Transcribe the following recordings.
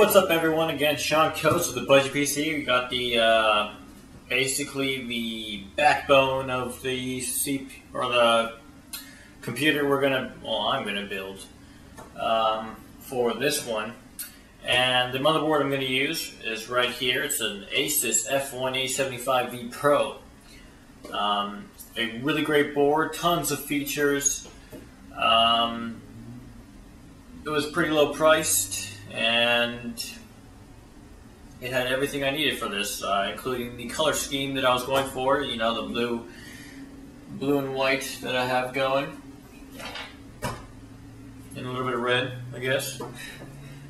what's up everyone? Again, Sean Coates with AbudgetPC. We got the basically the backbone of the the computer I'm gonna build for this one. And the motherboard I'm gonna use is right here. It's an ASUS F1A75v Pro. A really great board, tons of features. It was pretty low priced, and it had everything I needed for this, including the color scheme that I was going for. You know, the blue and white that I have going, and a little bit of red, I guess.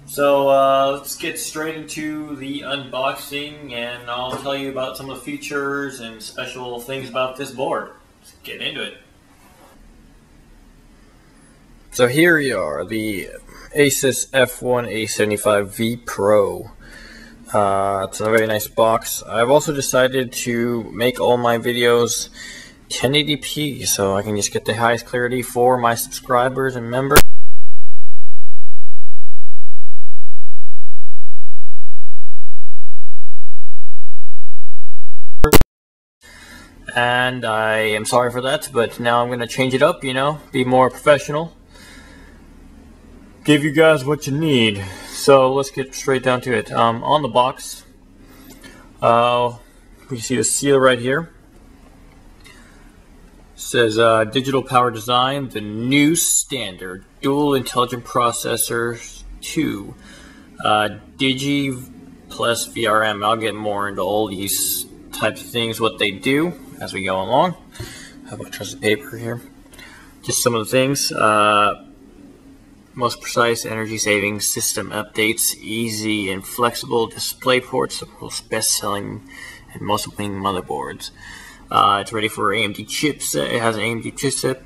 So let's get straight into the unboxing, and I'll tell you about some of the features and special things about this board. Let's get into it. So here we are, the ASUS F1A75v Pro. It's a very nice box. I've also decided to make all my videos 1080p, so I can just get the highest clarity for my subscribers and members. And I am sorry for that, but now I'm going to change it up, you know, be more professional. Give you guys what you need. So let's get straight down to it. On the box, we see the seal right here. It says digital power design, the new standard, dual intelligent processors 2, Digi plus VRM. I'll get more into all these types of things, what they do as we go along. I have a bunch of paper here. Just some of the things. Most precise energy saving system updates, easy and flexible display ports, the most best-selling and most winning motherboards. It's ready for AMD chipset. It has an AMD chipset,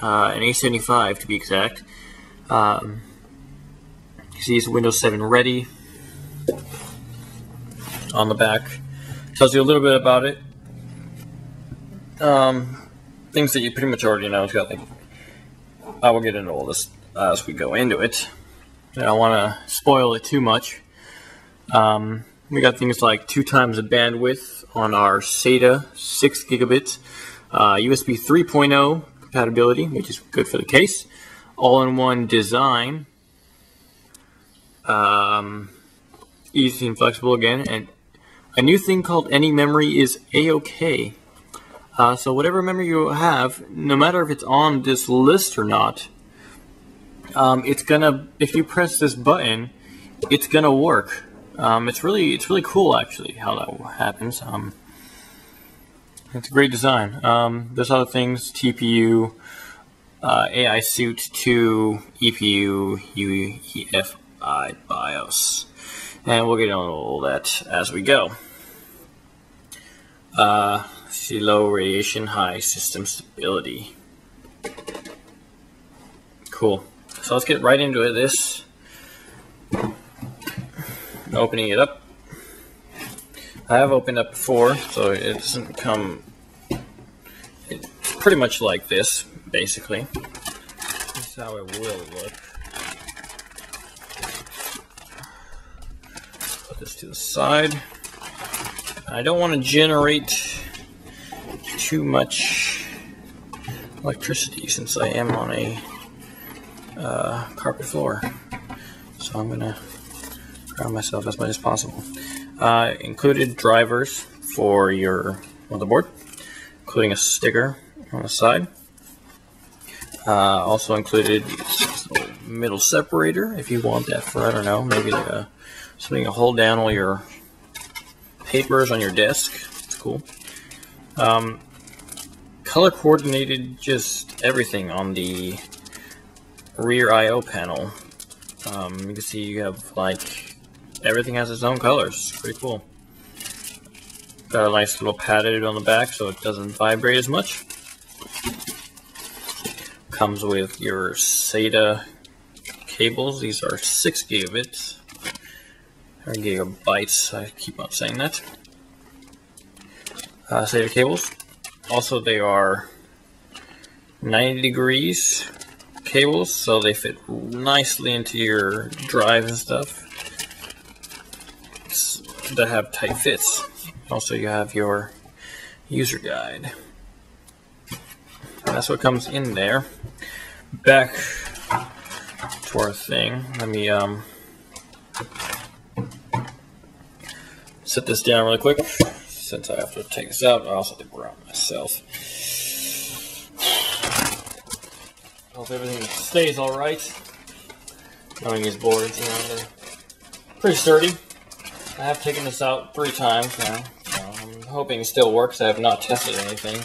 an A75 to be exact. You see it's Windows 7 ready. On the back, tells you a little bit about it. Things that you pretty much already know. It's got, like, I will get into all this as we go into it. I don't want to spoil it too much. We got things like 2 times the bandwidth on our SATA 6 gigabit, USB 3.0 compatibility, which is good for the case, all-in-one design, easy and flexible again, and a new thing called Any Memory is A-OK. So whatever memory you have, no matter if it's on this list or not, it's gonna, if you press this button, it's gonna work. It's really cool actually how that happens. It's a great design. There's other things: TPU, AI Suite 2, EPU, UEFI BIOS, and we'll get on all that as we go. See, low radiation, high system stability. Cool. So let's get right into it. This, opening it up. I have opened up before, so it doesn't come. It's pretty much like this, basically. This is how it will look. Put this to the side. I don't want to generate too much electricity since I am on a carpet floor, so I'm gonna ground myself as much as possible. Included drivers for your motherboard, including a sticker on the side. Also included this little middle separator if you want that for, I don't know, maybe like something to hold down all your papers on your desk. It's cool. Color coordinated just everything on the rear I/O panel. You can see you have, like, everything has its own colors. It's pretty cool. Got a nice little padded on the back so it doesn't vibrate as much. Comes with your SATA cables. These are 6 gigabits. Or gigabytes, I keep on saying that. SATA cables. Also, they are 90 degrees cables, so they fit nicely into your drive and stuff. that have tight fits. Also, you have your user guide. That's what comes in there. Back to our thing. Let me set this down really quick, since I have to take this out. I also have to ground myself. Hope everything stays alright. Knowing these boards, you know, they're pretty sturdy. I have taken this out 3 times now, so I'm hoping it still works. I have not tested anything.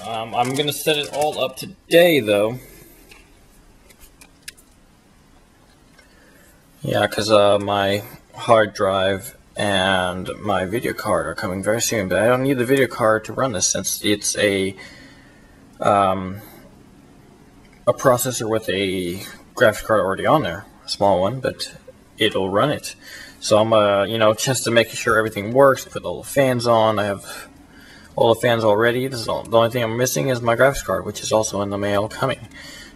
I'm going to set it all up today, though. Yeah, because my hard drive and my video card are coming very soon, but I don't need the video card to run this since it's a processor with a graphics card already on there, a small one, but it'll run it. So I'm you know, just to make sure everything works, put all the fans on. I have all the fans already. This is all, the only thing I'm missing is my graphics card, which is also in the mail coming.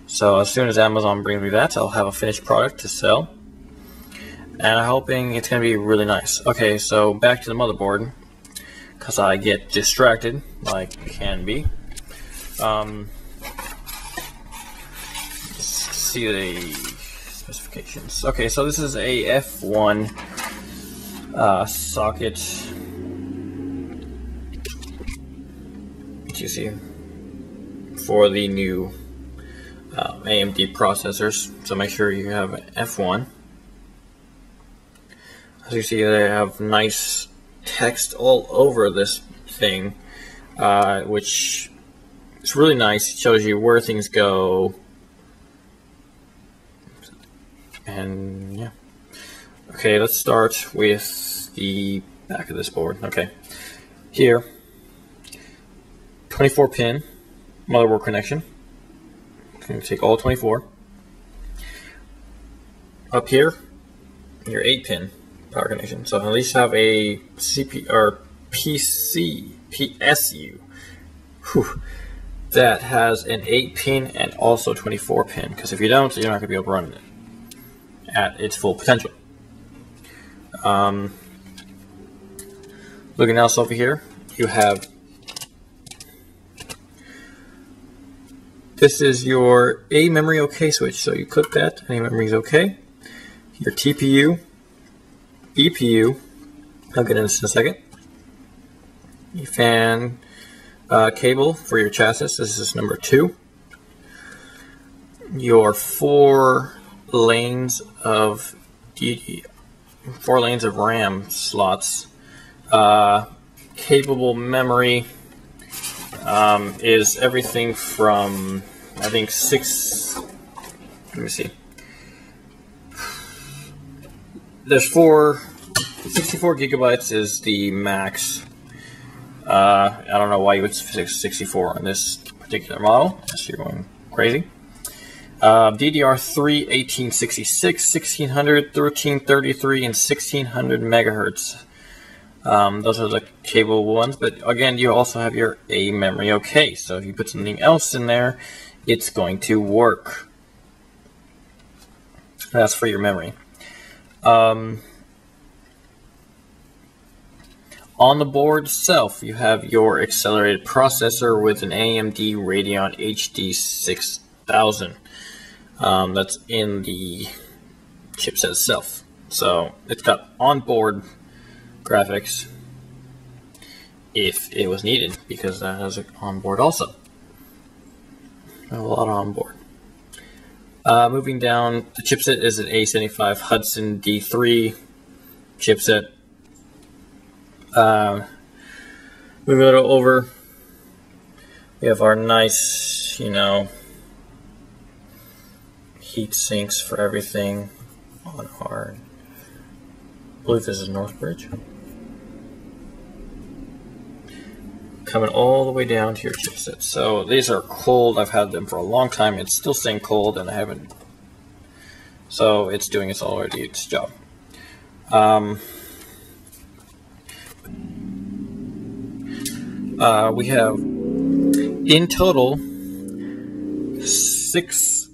So as soon as Amazon brings me that, I'll have a finished product to sell. And I'm hoping it's going to be really nice. Okay, so back to the motherboard, because I get distracted, like can be. See the specifications. Okay, so this is a F1 socket. You see, for the new AMD processors. So make sure you have an F1. As you see, they have nice text all over this thing, which is really nice. It shows you where things go. And yeah. Okay, let's start with the back of this board. Okay, here, 24 pin motherboard connection. I'm going to take all 24. Up here, your 8 pin power connection. So at least have a CPU or PSU that has an 8 pin and also 24 pin. Because if you don't, you're not going to be able to run it at its full potential. Looking else over here, you have, this is your A memory OK switch. So you click that, A memory is OK. Your TPU, EPU, I'll get into this in a second. Your fan cable for your chassis, this is number 2. Your 4 lanes of RAM slots. Capable memory is everything from, I think, 6. Let me see. There's 64 gigabytes is the max. I don't know why you would say 64 on this particular model, unless you're going crazy. DDR3, 1866, 1600, 1333, and 1600 megahertz. Those are the capable ones, but again, you also have your A memory OK. So if you put something else in there, it's going to work. That's for your memory. On the board itself, you have your accelerated processor with an AMD Radeon HD 6000. That's in the chipset itself. So it's got onboard graphics if it was needed, because that has it on board also. A lot on board. Moving down, the chipset is an A75 Hudson D3 chipset. Moving it over, we have our nice, you know, heat sinks for everything on our, I believe this is Northbridge. Coming all the way down to your chipset. So these are cold. I've had them for a long time. It's still staying cold, and I haven't. So it's doing its already its job. We have in total 6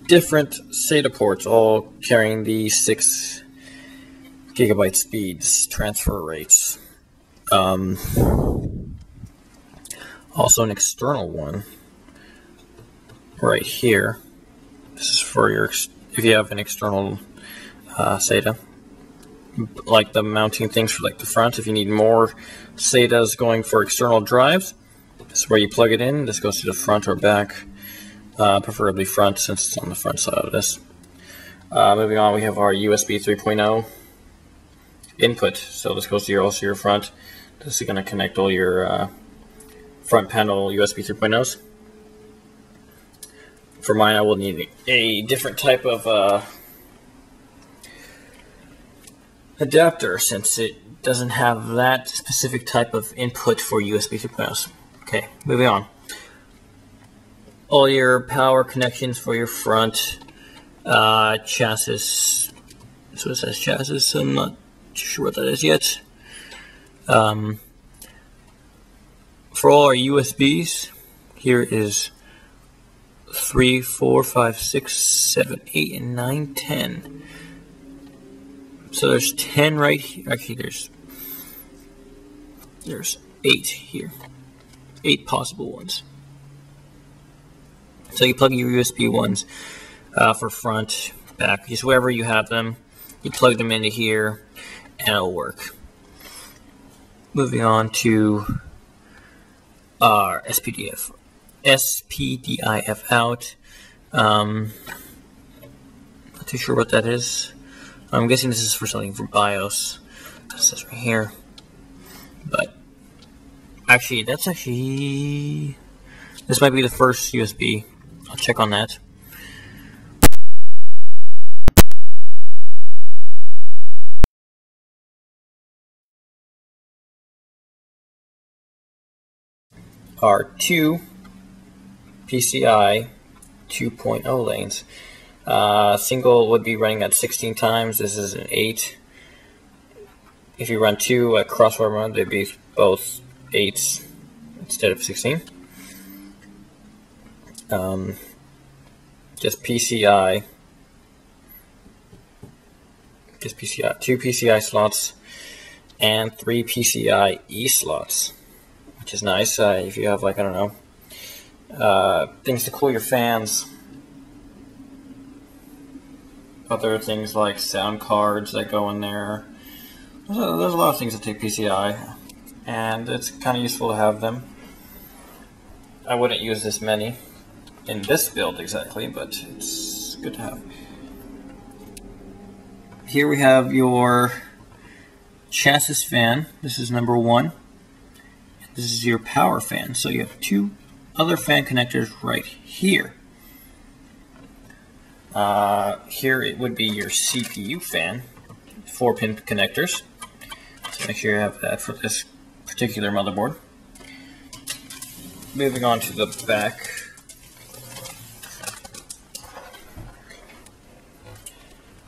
different SATA ports, all carrying the 6 gigabyte speeds, transfer rates. Also an external one right here. This is for your, if you have an external SATA, like the mounting things for like the front. If you need more SATAs going for external drives, this is where you plug it in. This goes to the front or back, preferably front since it's on the front side of this. Moving on, we have our USB 3.0 input. So this goes to also your front. This is going to connect all your front panel USB 3.0s. For mine, I will need a different type of adapter since it doesn't have that specific type of input for USB 3.0s. Okay, moving on. All your power connections for your front chassis. So it says chassis, so I'm not sure what that is yet. For all our USBs, here is 3, 4, 5, 6, 7, 8, and 9, 10. So there's 10 right here. Actually, there's 8 here. 8 possible ones. So you plug your USB ones for front, back, just wherever you have them. You plug them into here, and it'll work. Moving on to our SPDIF out. Not too sure what that is. I'm guessing this is for something for BIOS. This is right here. But actually, this might be the first USB. I'll check on that. Are 2 PCI 2.0 lanes. Single would be running at 16 times. This is an 8. If you run 2 at crossover mode, they'd be both 8s instead of 16. Just PCI. 2 PCI slots and 3 PCIe slots, which is nice if you have, like, I don't know, things to cool your fans. Other things like sound cards that go in there. There's a lot of things that take PCI, and it's kind of useful to have them. I wouldn't use this many in this build exactly, but it's good to have. Here we have your chassis fan. This is number 1. This is your power fan. So you have 2 other fan connectors right here. Here it would be your CPU fan, 4-pin connectors. So make sure you have that for this particular motherboard. Moving on to the back.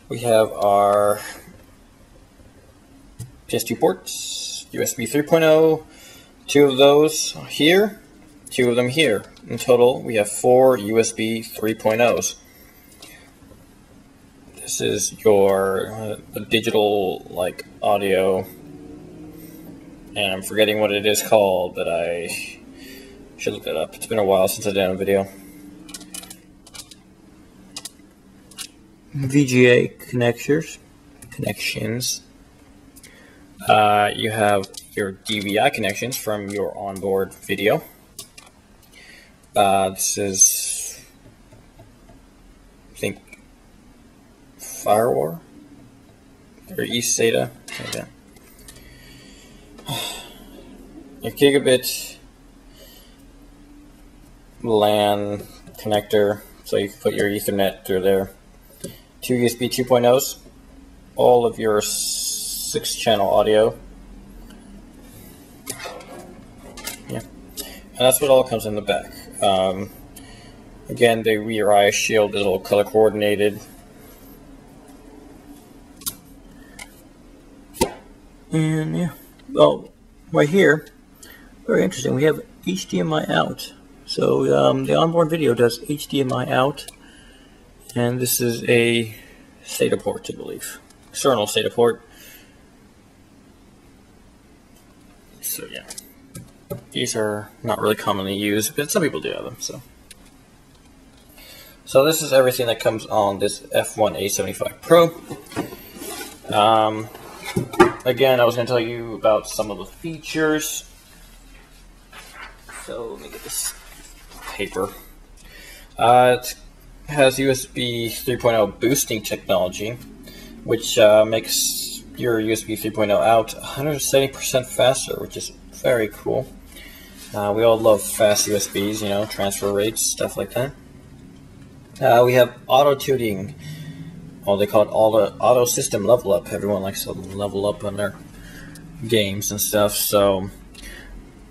We have our PS2 ports, USB 3.0, 2 of those here, 2 of them here. In total, we have 4 USB 3.0s. This is your digital, like, audio, and I'm forgetting what it is called, but I should look that up. It's been a while since I did a video. VGA connections. You have your DVI connections from your onboard video. This is, I think, Firewall or East SATA. Okay. Your gigabit LAN connector, so you can put your Ethernet through there. 2 USB 2.0s, all of your 6-channel audio. Yeah, and that's what all comes in the back. Again, the rear eye shield is all color coordinated. And yeah, well, right here, very interesting. We have HDMI out. So the onboard video does HDMI out. And this is a SATA port, I believe. External SATA port. So yeah, these are not really commonly used, but some people do have them. So this is everything that comes on this F1A75 Pro. Again, I was going to tell you about some of the features. So let me get this paper. It has USB 3.0 boosting technology, which makes your USB 3.0 out 170% faster, which is very cool. We all love fast USBs, you know, transfer rates, stuff like that. We have auto tuning. Well, they call it auto system level up. Everyone likes to level up on their games and stuff. So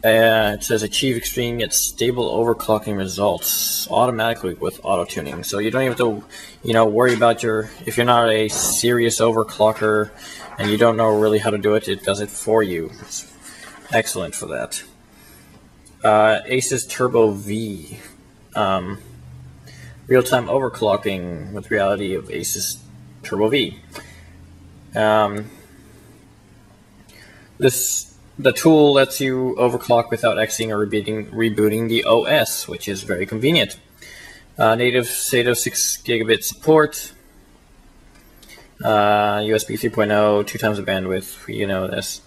it says achieve extreme yet stable overclocking results automatically with auto tuning. So you don't even have to, you know, worry about if you're not a serious overclocker and you don't know really how to do it. It does it for you. It's excellent for that. ASUS Turbo V. Real-time overclocking with reality of ASUS Turbo V. The tool lets you overclock without exiting or rebooting the OS, which is very convenient. Native SATA 6 gigabit support. USB 3.0, 2 times the bandwidth. You know this.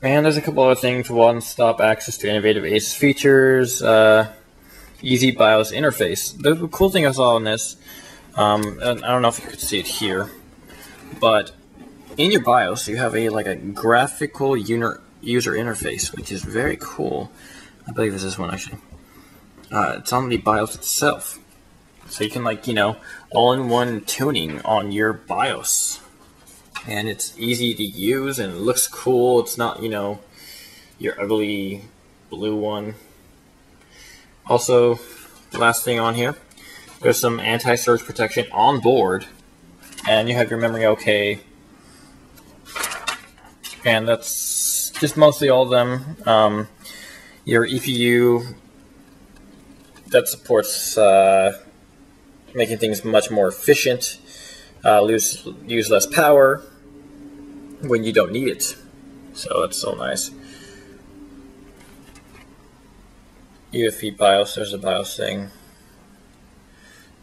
And there's a couple other things. One-stop access to innovative ASUS features. Easy BIOS interface. The cool thing I saw on this, and I don't know if you could see it here, but in your BIOS you have a graphical user interface, which is very cool. I believe it's this one actually. It's on the BIOS itself, so you can all-in-one tuning on your BIOS, and it's easy to use and it looks cool. It's not your ugly blue one. Also, last thing on here, there's some anti-surge protection on board, and you have your memory okay, and that's just mostly all of them. Your EPU that supports making things much more efficient, use less power when you don't need it, so that's so nice. UEFI BIOS, there's a BIOS thing.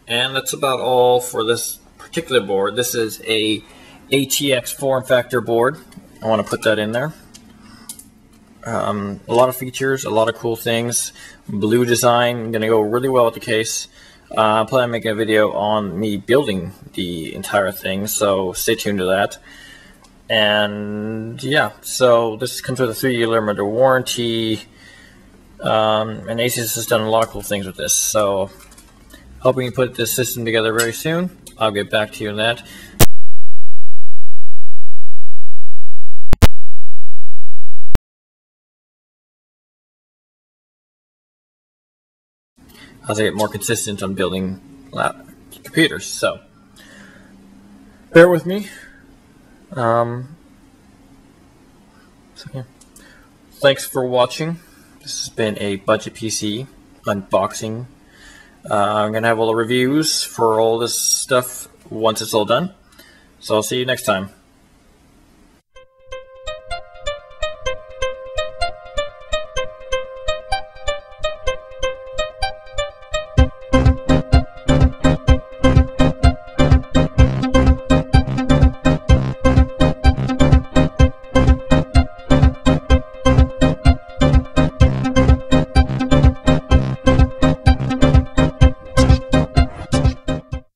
And that's about all for this particular board. This is a ATX form factor board. I want to put that in there. A lot of features, a lot of cool things. Blue design, going to go really well with the case. I plan on making a video on me building the entire thing, so stay tuned to that. And yeah, so this comes with a 3-year limited warranty. And ASUS has done a lot of cool things with this, so hoping to put this system together very soon. I'll get back to you on that. As I get more consistent on building computers, so bear with me. So yeah. Thanks for watching. This has been a AbudgetPC unboxing. I'm going to have all the reviews for all this stuff once it's all done. So I'll see you next time.